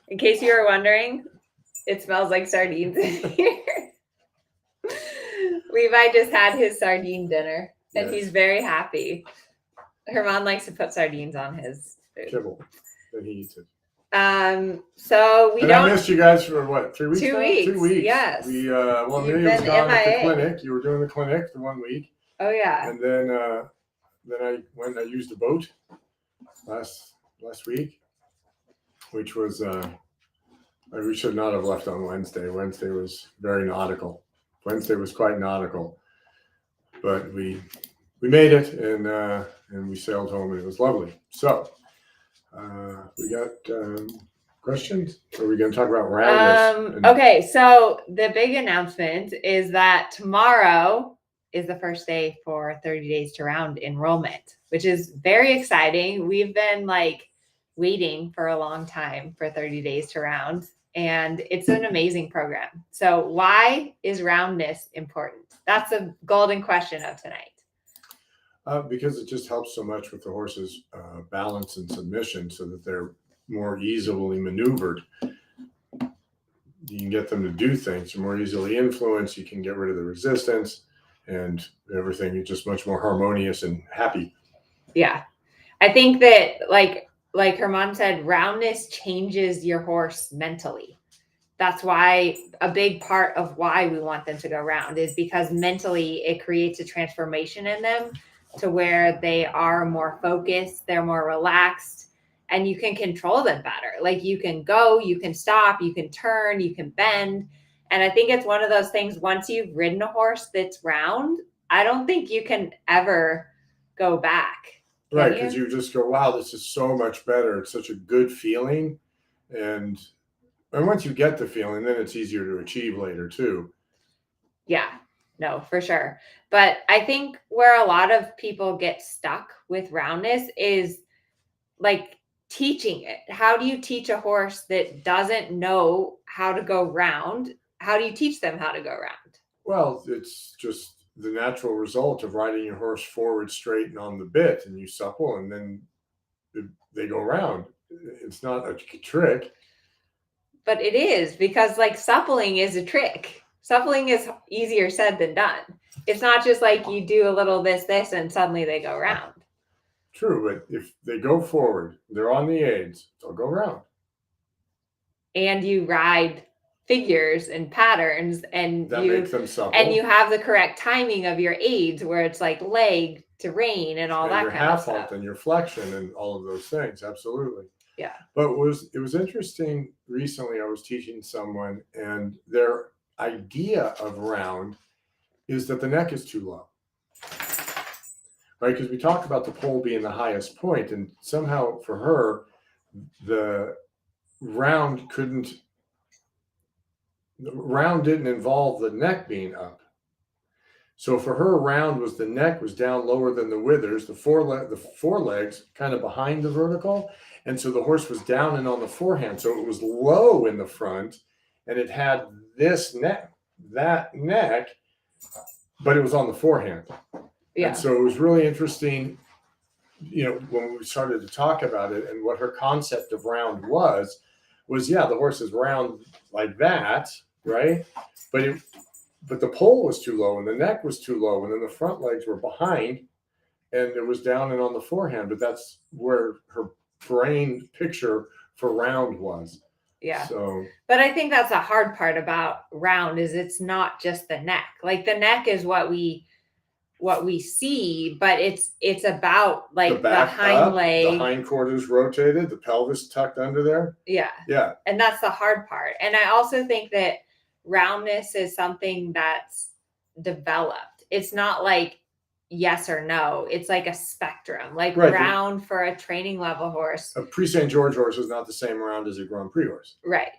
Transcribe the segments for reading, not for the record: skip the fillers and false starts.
In case you were wondering, it smells like sardines in here. Levi just had his sardine dinner, and Yes. he's very happy. Herman likes to put sardines on his food. Kibble. Then he eats it. So we and don't. I missed you guys for what, 3 weeks 2 now? weeks. 2 weeks. Yes. We You've Amelia was been gone at the MIA. clinic. You were doing the clinic the 1 week. Oh yeah. And then I went. I used a boat last week, which was we should not have left on Wednesday. Wednesday was very nautical. Wednesday was quite nautical, but we made it, and we sailed home, and it was lovely. So we got questions. Are we going to talk about roundness? Okay, so the big announcement is that tomorrow is the first day for 30 Days to Round enrollment, which is very exciting. We've been waiting for a long time for 30 Days to Round, and it's an amazing program. So why is roundness important? That's a golden question of tonight. Because it just helps so much with the horse's balance and submission, so that they're more easily maneuvered. You can get them to do things. You're more easily influenced. You can get rid of the resistance, and everything is just much more harmonious and happy. Yeah, I think that like Herman said, roundness changes your horse mentally. That's why a big part of why we want them to go round is because mentally it creates a transformation in them to where they are more focused, they're more relaxed, and you can control them better. Like you can go, you can stop, you can turn, you can bend. And I think it's one of those things, once you've ridden a horse that's round, I don't think you can ever go back. Right, because you just go, wow, this is so much better. It's such a good feeling. And once you get the feeling, then it's easier to achieve later too. Yeah, no, for sure. But I think where a lot of people get stuck with roundness is teaching it. How do you teach a horse that doesn't know how to go round? How do you teach them how to go round? Well, it's just the natural result of riding your horse forward straight and on the bit, and you supple, and then they go round. It's not a trick. But it is, because suppling is a trick. Suppling is easier said than done. It's not just you do a little this, and suddenly they go round. True, but if they go forward, they're on the aids, they'll go round. And you ride figures and patterns, and that makes them supple. And you have the correct timing of your aids, where it's leg to rein and all that kind of stuff. Your half halt and your flexion and all of those things, absolutely. Yeah. But it was interesting. Recently, I was teaching someone, and their idea of round is that the neck is too low. Right, because we talked about the pole being the highest point, and somehow for her, the round didn't involve the neck being up. So for her, round was the neck was down lower than the withers, the forelegs kind of behind the vertical, and so the horse was down and on the forehand. So it was low in the front, and it had that neck, but it was on the forehand. Yeah. And so it was really interesting, when we started to talk about it, and what her concept of round was the horse is round like that, right? But the pole was too low, and the neck was too low, and then the front legs were behind, and it was down and on the forehand. But that's where her brain picture for round was. Yeah. So, but I think that's a hard part about round is it's not just the neck. The neck is what we see, but it's about the hind leg. The hind quarters rotated, the pelvis tucked under there. Yeah. Yeah. And that's the hard part. And I also think that roundness is something that's developed. It's not yes or no. It's a spectrum. Right. Round for a training level horse. A pre-St. George horse is not the same round as a Grand Prix horse. Right.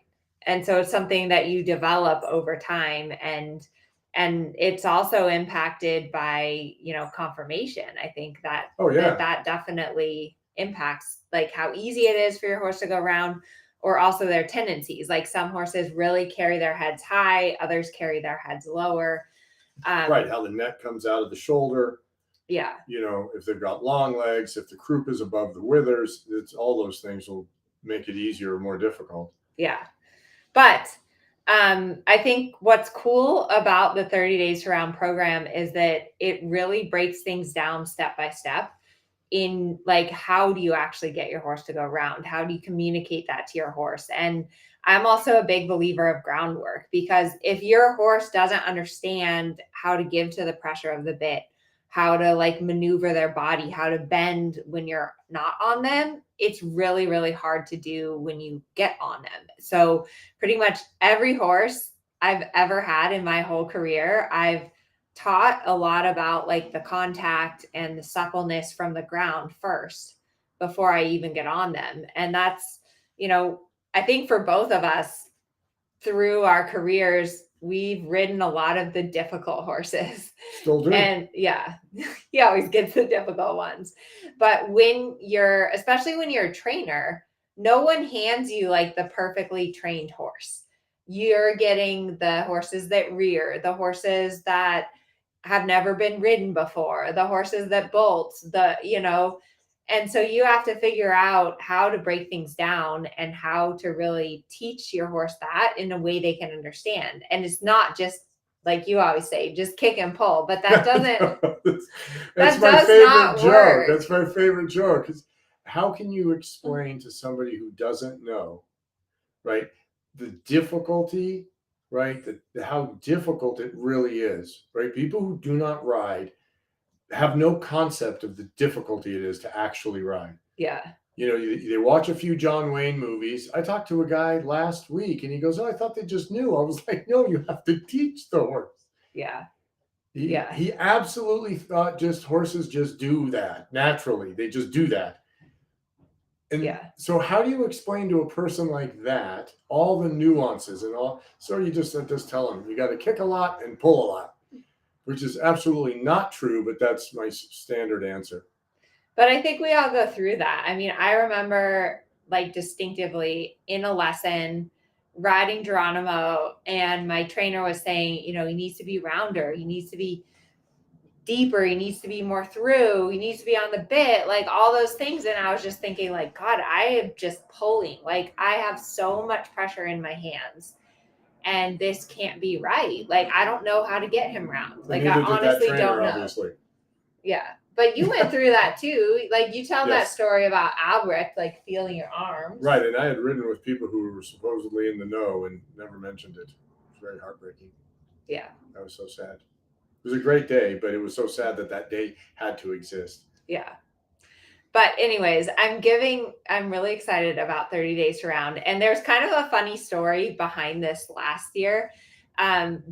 And so it's something that you develop over time, and it's also impacted by, conformation. I think that, that definitely impacts how easy it is for your horse to go round, or also their tendencies. Some horses really carry their heads high, others carry their heads lower. Right. How the neck comes out of the shoulder. Yeah. If they've got long legs, if the croup is above the withers, it's all those things will make it easier or more difficult. Yeah. But I think what's cool about the 30 Days to Round program is that it really breaks things down step by step in like, how do you actually get your horse to go round? How do you communicate that to your horse? And I'm also a big believer of groundwork, because if your horse doesn't understand how to give to the pressure of the bit, how to like maneuver their body, how to bend when you're not on them, it's really, really hard to do when you get on them. So pretty much every horse I've ever had in my whole career, I've taught a lot about like the contact and the suppleness from the ground first before I even get on them. And that's, I think for both of us through our careers, we've ridden a lot of the difficult horses. Still do. And yeah, he always gets the difficult ones. But especially when you're a trainer, no one hands you like the perfectly trained horse. You're getting the horses that rear, the horses that have never been ridden before, the horses that bolt, and so you have to figure out how to break things down and how to really teach your horse that in a way they can understand. And it's not just like you always say, just kick and pull, but that doesn't, that's that my does favorite not joke. work. That's my favorite joke. How can you explain to somebody who doesn't know, right, the difficulty, right, how difficult it really is, right? People who do not ride have no concept of the difficulty it is to actually ride. Yeah. They watch a few John Wayne movies. I talked to a guy last week and he goes, "Oh, I thought they just knew." I was like, "No, you have to teach the horse." Yeah. He absolutely thought horses just do that naturally. They just do that. And so how do you explain to a person like that all the nuances and all? So you just tell them you got to kick a lot and pull a lot, which is absolutely not true, but that's my standard answer. But I think we all go through that. I mean, I remember like distinctively in a lesson riding Geronimo, and my trainer was saying, he needs to be rounder, he needs to be deeper, he needs to be more through, he needs to be on the bit, like all those things. And I was just thinking, like, God, I am just pulling. Like, I have so much pressure in my hands, and this can't be right. Like, I don't know how to get him round. Like, I honestly don't know. Obviously. Yeah. But you went through that too. Like, you tell that story about Albrecht, like feeling your arms. Right. And I had ridden with people who were supposedly in the know and never mentioned it. It was very heartbreaking. Yeah. That was so sad. It was a great day, but it was so sad that day had to exist. Yeah. But anyways, I'm really excited about 30 Days to Round. And there's kind of a funny story behind this last year,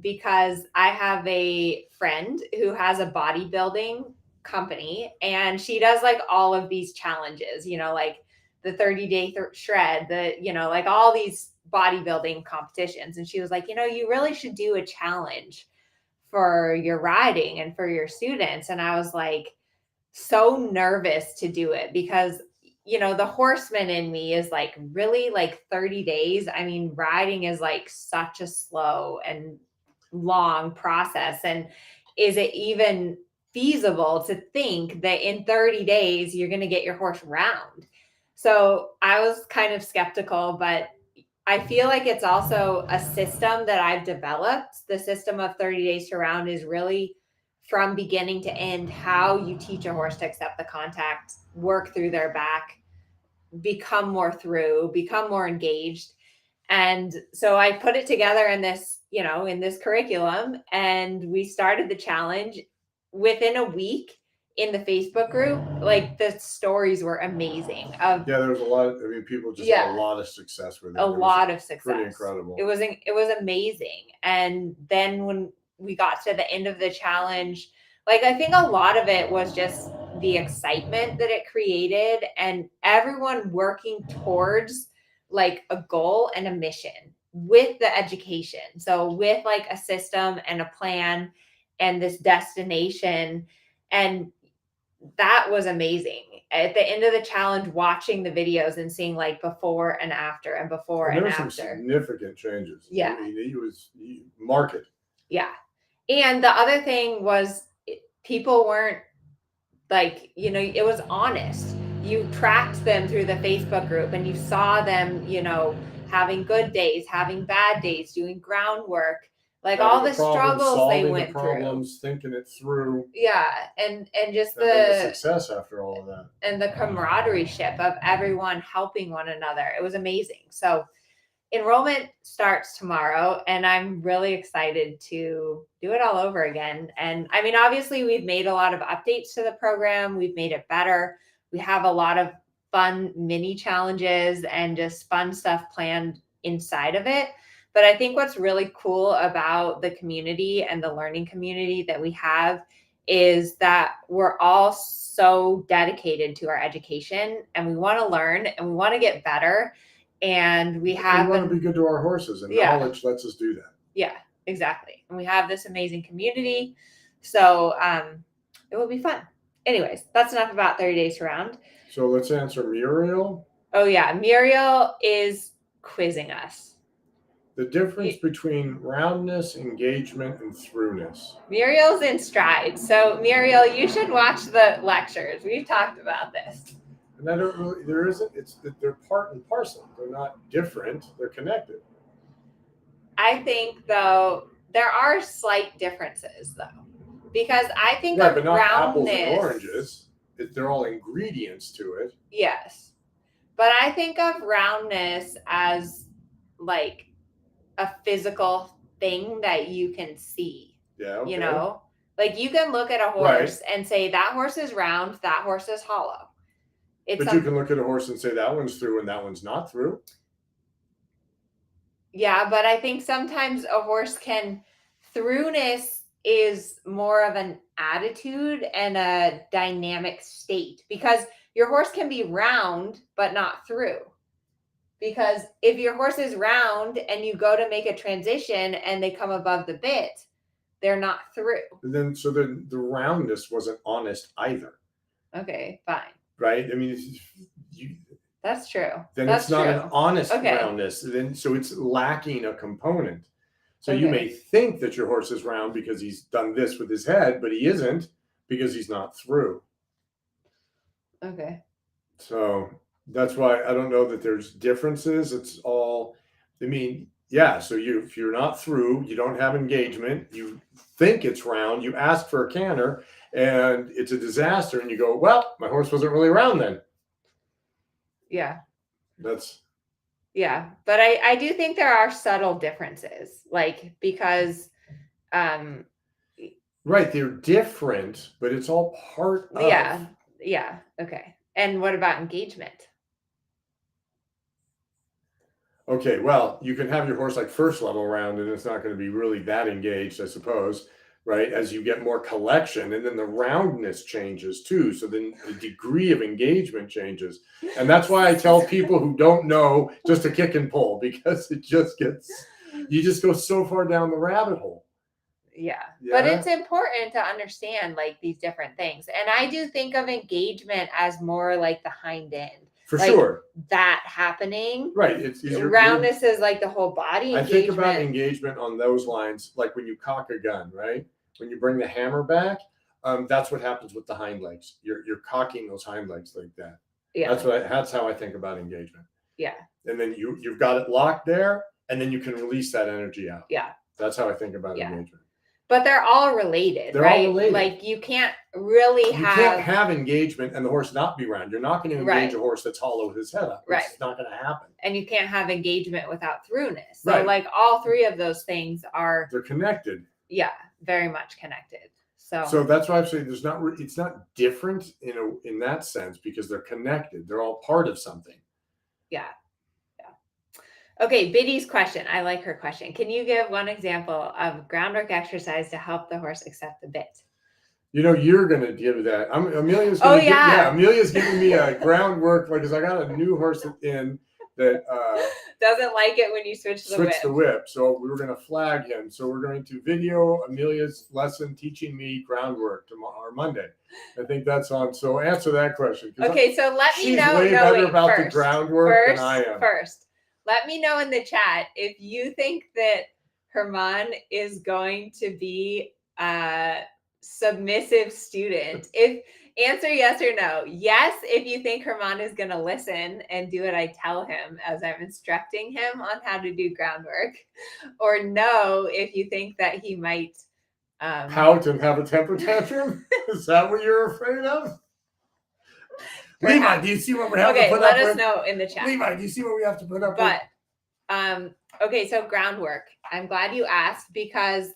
because I have a friend who has a bodybuilding company, and she does like all of these challenges, like the 30-day shred, like all these bodybuilding competitions. And she was like, you really should do a challenge for your riding and for your students. And I was like, so nervous to do it, because the horseman in me is like, really, like 30 days. I mean, riding is like such a slow and long process. And is it even feasible to think that in 30 days you're going to get your horse round? So I was kind of skeptical, but I feel like it's also a system that I've developed. The system of 30 Days to Round is really from beginning to end how you teach a horse to accept the contact, work through their back, become more engaged. And so I put it together in this, in this curriculum, and we started the challenge. Within a week in the Facebook group, like the stories were amazing. There was a lot. People just had a lot of success with it. A lot of success. Pretty incredible. It was amazing. And then when we got to the end of the challenge, like, I think a lot of it was just the excitement that it created, and everyone working towards like a goal and a mission with the education. So with like a system and a plan and this destination. And that was amazing. At the end of the challenge, watching the videos and seeing like before and after and before and after. There were some significant changes. Yeah. It was market. Yeah. And the other thing was, people weren't like, it was honest. you tracked them through the Facebook group and you saw them, you know, having good days, having bad days, doing groundwork, like Having all the the problem, struggles they solving went the problems, thinking it through, through. Yeah, and just and then the the success after all of that. and the camaraderie ship of everyone helping one another. It was amazing. So enrollment starts tomorrow, and I'm really excited to do it all over again. And I mean, obviously, we've made a lot of updates to the program, we've made it better. We have a lot of fun mini challenges and just fun stuff planned inside of it. But I think what's really cool about the community and the learning community that we have is that we're all so dedicated to our education, and we want to learn and we want to get better. And we want to be good to our horses, and knowledge lets us do that. Yeah, exactly. And we have this amazing community. So it will be fun. Anyways, that's enough about 30 Days to Round. So let's answer Muriel. Oh, yeah. Muriel is quizzing us. The difference between roundness, engagement, and throughness. Muriel's in stride. So, Muriel, you should watch the lectures. We've talked about this. And I don't really, there isn't, it's that they're part and parcel. They're not different, they're connected. I think, though, there are slight differences, though. Because I think right, of but not roundness, apples and oranges. They're all ingredients to it. Yes. But I think of roundness as like a physical thing that you can see. Yeah. Okay. You know, like you can look at a horse and say that horse is round, that horse is hollow. But you can look at a horse and say that one's through and that one's not through. Yeah, but I think sometimes a horse can, throughness is more of an attitude and a dynamic state, because your horse can be round but not through. Because if your horse is round and you go to make a transition and they come above the bit, they're not through. And then so the roundness wasn't honest either. Okay, fine. Right? I mean, that's true. Then that's it's not true. an honest roundness. Then so it's lacking a component. So you may think that your horse is round because he's done this with his head, but he isn't because he's not through. Okay. So that's why I don't know that there's differences. It's all, I mean, yeah. So if you're not through, you don't have engagement, you think it's round, you ask for a canter and it's a disaster and you go, well, my horse wasn't really round then. Yeah. Yeah, but I do think there are subtle differences, like because right, they're different, but it's all part of. Yeah, okay. And what about engagement? Okay, well, you can have your horse like first level round and it's not going to be really that engaged, I suppose, right? As you get more collection, and then the roundness changes too. So then the degree of engagement changes. And that's why I tell people who don't know just to kick and pull, because it just you just go so far down the rabbit hole. Yeah. But it's important to understand like these different things. And I do think of engagement as more like the hind end. For sure. That happening. Right. It's easier. Roundness is like the whole body engagement. I think about engagement on those lines, like when you cock a gun, right? When you bring the hammer back, that's what happens with the hind legs. You're cocking those hind legs like that. Yeah. That's how I think about engagement. Yeah. And then you've got it locked there, and then you can release that energy out. Yeah. That's how I think about engagement. But they're all related, they're right? All related. Like you can't really you can't have engagement and the horse not be round. You're not going to engage a horse that's hollow with his head up. Right. It's not going to happen. And you can't have engagement without throughness. So like all three of those things they're connected. Yeah, very much connected. So that's why I'm saying it's not different in that sense, because they're connected. They're all part of something. Yeah. Okay, Biddy's question. I like her question. Can you give one example of groundwork exercise to help the horse accept the bit? You're going to give that. Amelia's going to Amelia's giving me a groundwork because I got a new horse in that doesn't like it when you switch the whip. So we were going to flag him. So we're going to video Amelia's lesson teaching me groundwork tomorrow or Monday. I think that's on. So answer that question. Okay, so let me know. She's way better about the groundwork than I am. Let me know in the chat if you think that Germán is going to be a submissive student. Answer yes or no. Yes, if you think Germán is going to listen and do what I tell him as I'm instructing him on how to do groundwork. Or no, if you think that he might pout and have a temper tantrum. Is that what you're afraid of? Levi, do you see what we have to put up with? Let us know in the chat. Levi, do you see what we have to put up with? Okay, so groundwork. I'm glad you asked because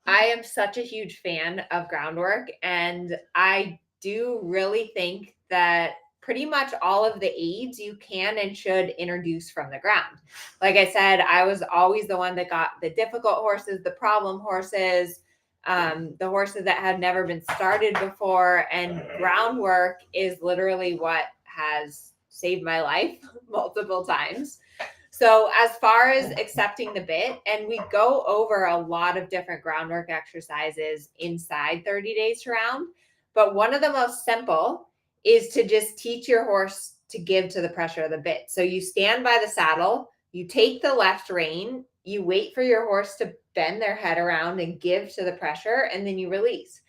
I am such a huge fan of groundwork, and I do really think that pretty much all of the aids you can and should introduce from the ground. Like I said, I was always the one that got the difficult horses, the problem horses, the horses that had never been started before, and groundwork is literally what has saved my life multiple times. So as far as accepting the bit, and we go over a lot of different groundwork exercises inside 30 Days to Round, but one of the most simple is to just teach your horse to give to the pressure of the bit. So you stand by the saddle, you take the left rein, you wait for your horse to bend their head around and give to the pressure, and then you release.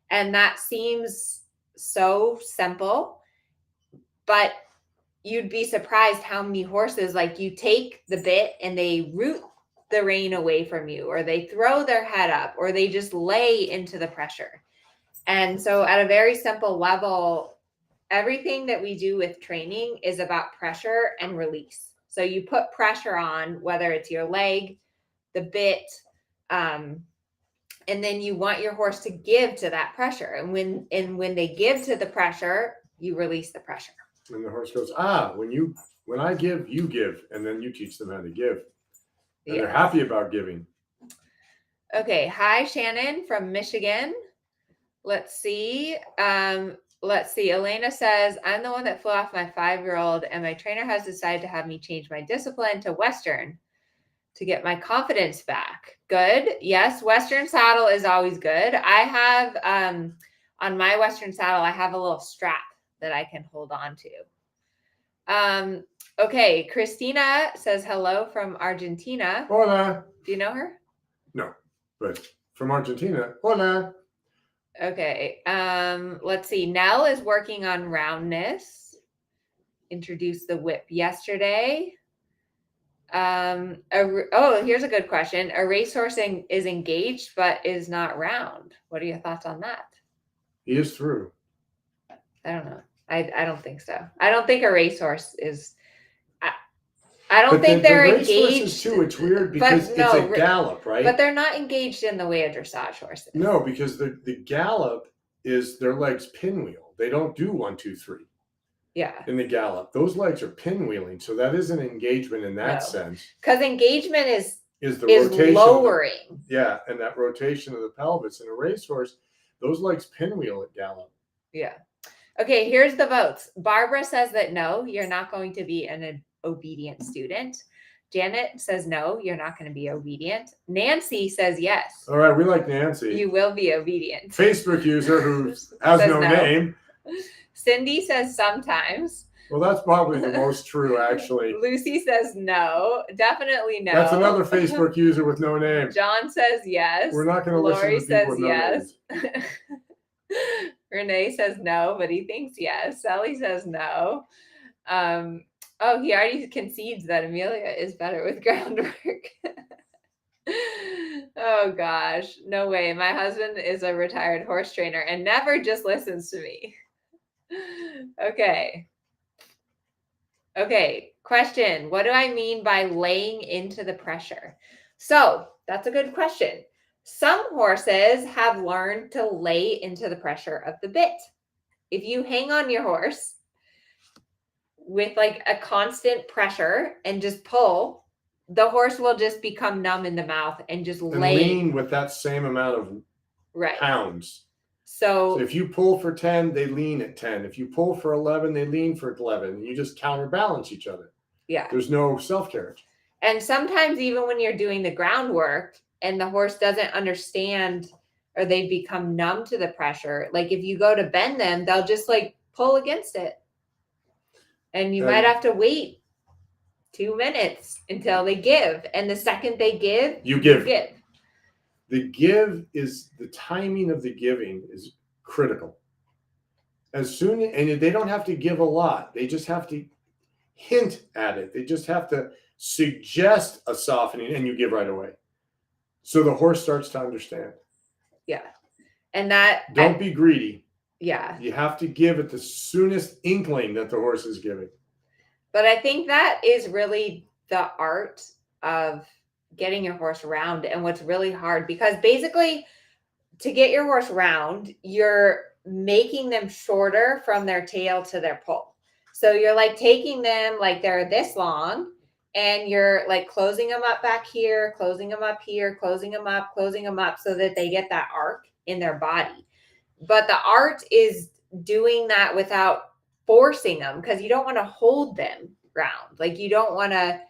And that seems so simple, but you'd be surprised how many horses, like you take the bit and they root the rein away from you, or they throw their head up, or they just lay into the pressure. And so at a very simple level, everything that we do with training is about pressure and release. So you put pressure on, whether it's your leg, the bit, and then you want your horse to give to that pressure. And when they give to the pressure, you release the pressure. And the horse goes, when I give, you give. And then you teach them how to give. And they're happy about giving. Okay. Hi, Shannon from Michigan. Let's see. Elena says, I'm the one that flew off my 5-year-old, and my trainer has decided to have me change my discipline to Western to get my confidence back. Good. Yes. Western saddle is always good. I have, on my Western saddle, I have a little strap that I can hold on to. Okay. Christina says hello from Argentina. Hola. Do you know her? No, but from Argentina. Hola. Okay. Let's see. Nell is working on roundness. Introduced the whip yesterday. Here's a good question. A racehorse is engaged but is not round. What are your thoughts on that? He is through. I don't know. I don't think so. I don't think a racehorse is. I don't think they're engaged too. It's weird because it's a gallop, right? But they're not engaged in the way a dressage horse is. No, because the gallop is their legs pinwheel. They don't do 1, 2, 3. Yeah. In the gallop, those legs are pinwheeling, so that isn't engagement in that sense. Because engagement is the rotation lowering. And that rotation of the pelvis. In a racehorse, those legs pinwheel at gallop. Yeah. Okay, here's the votes. Barbara says that no, you're not going to be an obedient student. Janet says no, you're not going to be obedient. Nancy says yes. All right, we like Nancy. You will be obedient. Facebook user who has no name. Cindy says sometimes. Well, that's probably the most true, actually. Lucy says no. Definitely no. That's another Facebook user with no name. John says yes. We're not going to listen to people with no names. Renee says no, but he thinks yes. Sally says no. He already concedes that Amelia is better with groundwork. Oh gosh, no way. My husband is a retired horse trainer and never just listens to me. Okay. Question. What do I mean by laying into the pressure? So that's a good question. Some horses have learned to lay into the pressure of the bit. If you hang on your horse with like a constant pressure and just pull, the horse will just become numb in the mouth and just lean with that same amount of pounds. So if you pull for 10, they lean at 10. If you pull for 11, they lean for 11. You just counterbalance each other. Yeah. There's no self-carriage. And sometimes even when you're doing the groundwork and the horse doesn't understand or they become numb to the pressure, like if you go to bend them, they'll just like pull against it. And you might have to wait 2 minutes until they give. And the second they give, you give. The give is the timing of the giving is critical. and they don't have to give a lot. They just have to hint at it. They just have to suggest a softening, and you give right away. So the horse starts to understand. Yeah. And that don't be greedy. Yeah. You have to give at the soonest inkling that the horse is giving. But I think that is really the art of getting your horse round, and what's really hard, because basically to get your horse round, you're making them shorter from their tail to their poll. So you're like taking them like they're this long, and you're like closing them up back here, closing them up here, closing them up so that they get that arc in their body. But the art is doing that without forcing them, because you don't want to hold them round. Like you don't want to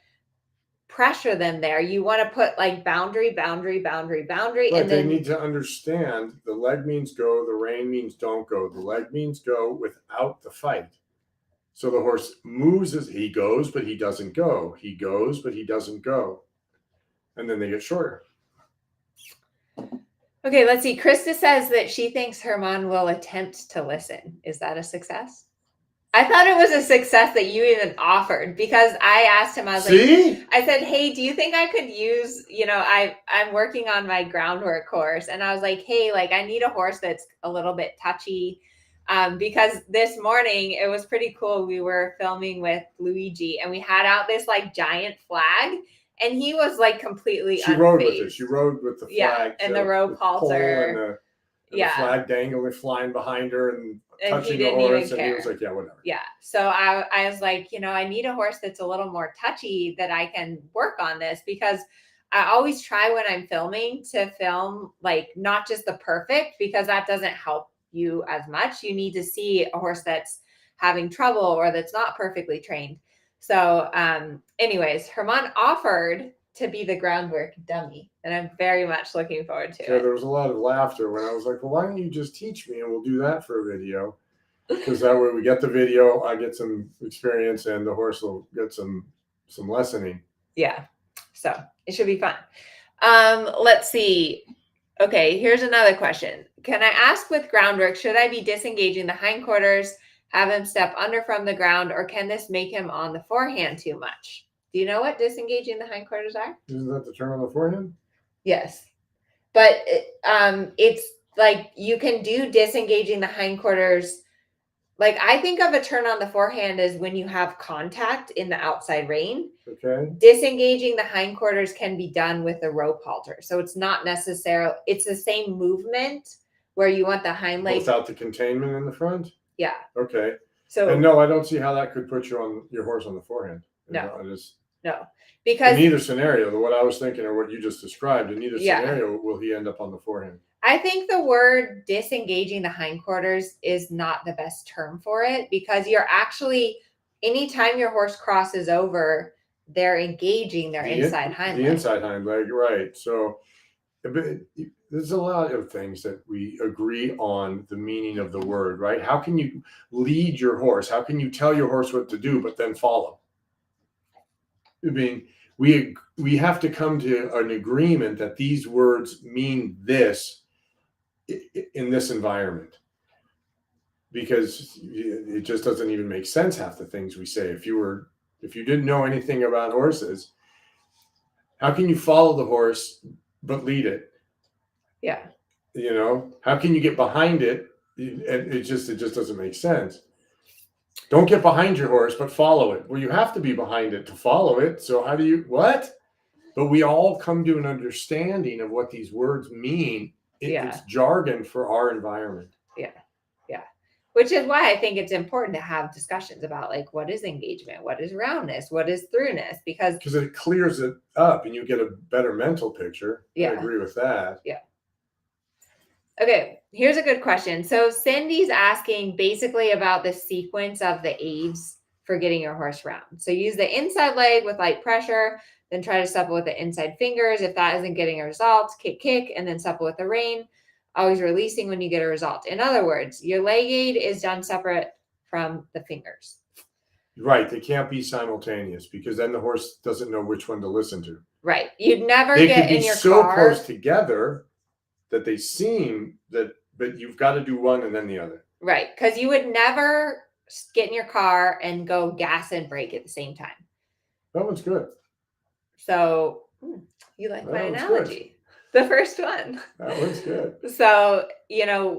pressure them there. You want to put like boundary. Right, And then they need to understand the leg means go, the rein means don't go. The leg means go without the fight. So the horse moves as he goes, but he doesn't go. He goes, but he doesn't go. And then they get shorter. Okay, let's see. Krista says that she thinks Germán will attempt to listen. Is that a success? I thought it was a success that you even offered, because I asked him, I was like, I said, hey, do you think I could use, I'm working on my groundwork course. And I was like, hey, like I need a horse that's a little bit touchy. Because this morning it was pretty cool. We were filming with Luigi and we had out this like giant flag, and he was like completely She rode with it. She rode with the flag. And the rope halter. And the flag dangling, flying behind her and touching the horse. And he was like, yeah, whatever. Yeah. So I was like, I need a horse that's a little more touchy, that I can work on this, because I always try when I'm filming to film like not just the perfect, because that doesn't help you as much. You need to see a horse that's having trouble or that's not perfectly trained. So anyways, Germán offered to be the groundwork dummy, and I'm very much looking forward to it. Yeah, there was a lot of laughter when I was like, well, why don't you just teach me and we'll do that for a video? Because that way we get the video, I get some experience, and the horse will get some lessoning. Yeah. So it should be fun. Let's see. Okay, here's another question. Can I ask, with groundwork, should I be disengaging the hindquarters, have him step under from the ground, or can this make him on the forehand too much? Do you know what disengaging the hindquarters are? Isn't that the term on the forehand? Yes. But it's like you can do disengaging the hindquarters. Like I think of a turn on the forehand as when you have contact in the outside rein. Okay. Disengaging the hindquarters can be done with a rope halter. So it's not necessarily, it's the same movement where you want the hind leg. Without the containment in the front? Yeah. Okay. So and no, I don't see how that could put your horse on the forehand. No, because in either scenario, what I was thinking or what you just described, in either scenario, will he end up on the forehand? I think the word disengaging the hindquarters is not the best term for it, because you're actually, anytime your horse crosses over, they're engaging their inside hind leg. The inside hind leg, right. So there's a lot of things that we agree on the meaning of the word, right? How can you lead your horse? How can you tell your horse what to do, but then follow? I mean, we have to come to an agreement that these words mean this in this environment, because it just doesn't even make sense, half the things we say. If you didn't know anything about horses, how can you follow the horse but lead it? Yeah. How can you get behind it? And it just doesn't make sense. Don't get behind your horse, but follow it. Well, you have to be behind it to follow it. So how do you, what? But we all come to an understanding of what these words mean. It's jargon for our environment. Yeah. Which is why I think it's important to have discussions about like, what is engagement? What is roundness? What is throughness? Because it clears it up and you get a better mental picture. Yeah. I agree with that. Yeah. Okay, here's a good question. So Cindy's asking basically about the sequence of the aids for getting your horse round. So use the inside leg with light pressure, then try to supple with the inside fingers. If that isn't getting a result, kick, and then supple with the rein. Always releasing when you get a result. In other words, your leg aid is done separate from the fingers. Right. They can't be simultaneous, because then the horse doesn't know which one to listen to. Right. You'd never get in your car. They could be so close together that they seem that, but you've got to do one and then the other. Right. Because you would never get in your car and go gas and brake at the same time. That one's good. So you like my That one's analogy. The first one. That one's good. So,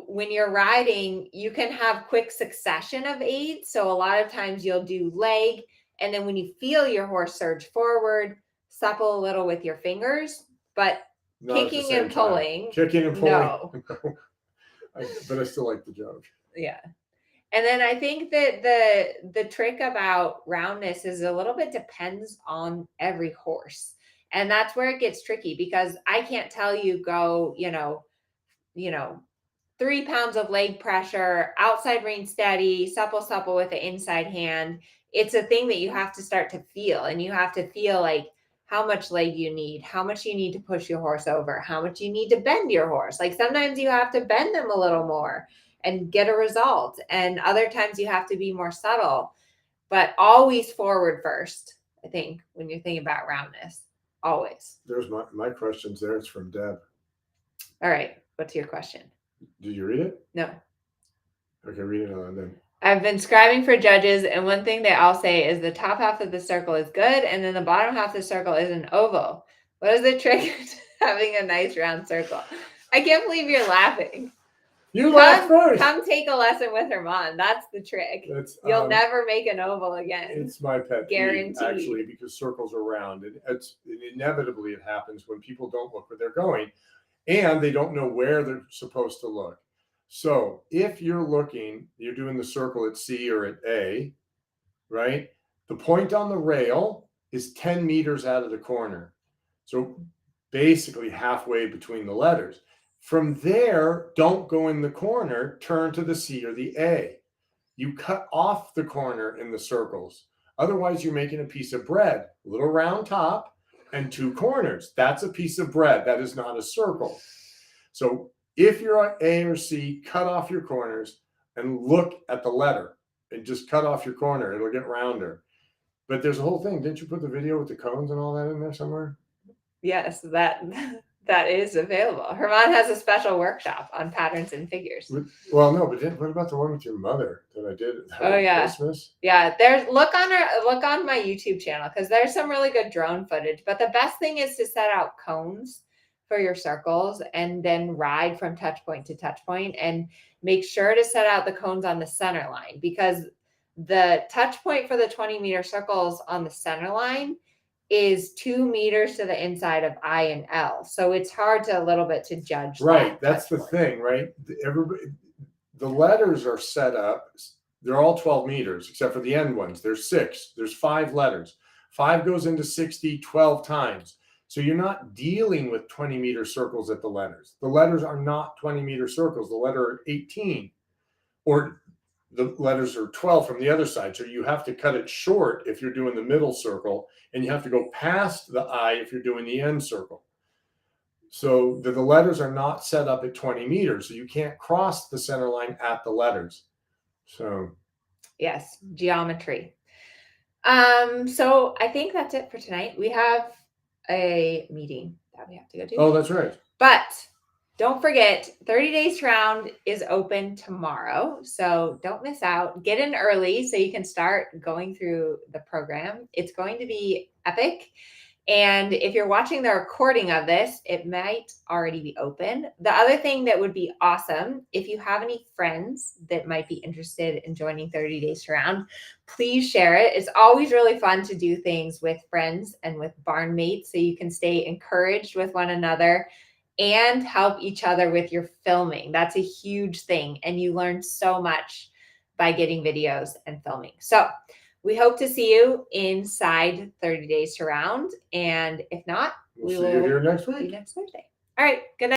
when you're riding, you can have quick succession of aids. So a lot of times you'll do leg, and then when you feel your horse surge forward, supple a little with your fingers, but Not at the kicking same and pulling. time. Kicking and pulling. No. But I still like the joke. Yeah. And then I think that the trick about roundness is a little bit depends on every horse. And that's where it gets tricky, because I can't tell you go, 3 pounds of leg pressure, outside rein steady, supple with the inside hand. It's a thing that you have to start to feel, and you have to feel like how much leg you need, how much you need to push your horse over, how much you need to bend your horse. Like sometimes you have to bend them a little more and get a result. And other times you have to be more subtle, but always forward first, I think, when you're thinking about roundness. Always. There's my questions there. It's from Deb. All right. What's your question? Did you read it? No. Okay, read it on then. I've been scribing for judges, and one thing they all say is the top half of the circle is good, and then the bottom half of the circle is an oval. What is the trick to having a nice round circle? I can't believe you're laughing. You laugh first. Come take a lesson with Germán. That's the trick. You'll never make an oval again. It's my pet Guaranteed. peeve, actually, because circles are round. And inevitably it happens when people don't look where they're going, and they don't know where they're supposed to look. So if you're doing the circle at C or at A, right? The point on the rail is 10 meters out of the corner. So basically halfway between the letters. From there, don't go in the corner, turn to the C or the A. You cut off the corner in the circles. Otherwise, you're making a piece of bread, a little round top and 2 corners. That's a piece of bread. That is not a circle. So if you're at A or C, cut off your corners and look at the letter and just cut off your corner. It'll get rounder. But there's a whole thing. Didn't you put the video with the cones and all that in there somewhere? Yes, that is available. Germán has a special workshop on patterns and figures. Well, no, but what about the one with your mother that I did? Oh yeah, Christmas? Yeah. There's look on my YouTube channel, because there's some really good drone footage. But the best thing is to set out cones for your circles and then ride from touch point to touch point, and make sure to set out the cones on the center line, because the touch point for the 20-meter circles on the center line is 2 meters to the inside of I and L. So it's hard to a little bit to judge. Right. That's the thing, right? The letters are set up. They're all 12 meters, except for the end ones. There's 6. There's 5 letters. 5 goes into 60 12 times. So you're not dealing with 20-meter circles at the letters. The letters are not 20-meter circles. The letter are 18. Or the letters are 12 from the other side. So you have to cut it short if you're doing the middle circle, and you have to go past the I if you're doing the end circle. So the letters are not set up at 20 meters. So you can't cross the center line at the letters. So yes, geometry. So I think that's it for tonight. We have a meeting that we have to go to. Oh, that's right. But don't forget, 30 Days to Round is open tomorrow. So don't miss out. Get in early so you can start going through the program. It's going to be epic. And if you're watching the recording of this, it might already be open. The other thing that would be awesome, if you have any friends that might be interested in joining 30 Days to Round, please share it. It's always really fun to do things with friends and with barn mates, so you can stay encouraged with one another and help each other with your filming. That's a huge thing. And you learn so much by getting videos and filming. So we hope to see you inside 30 Days to Round. And if not, we'll see you here next week. See you next Thursday. All right. Good night.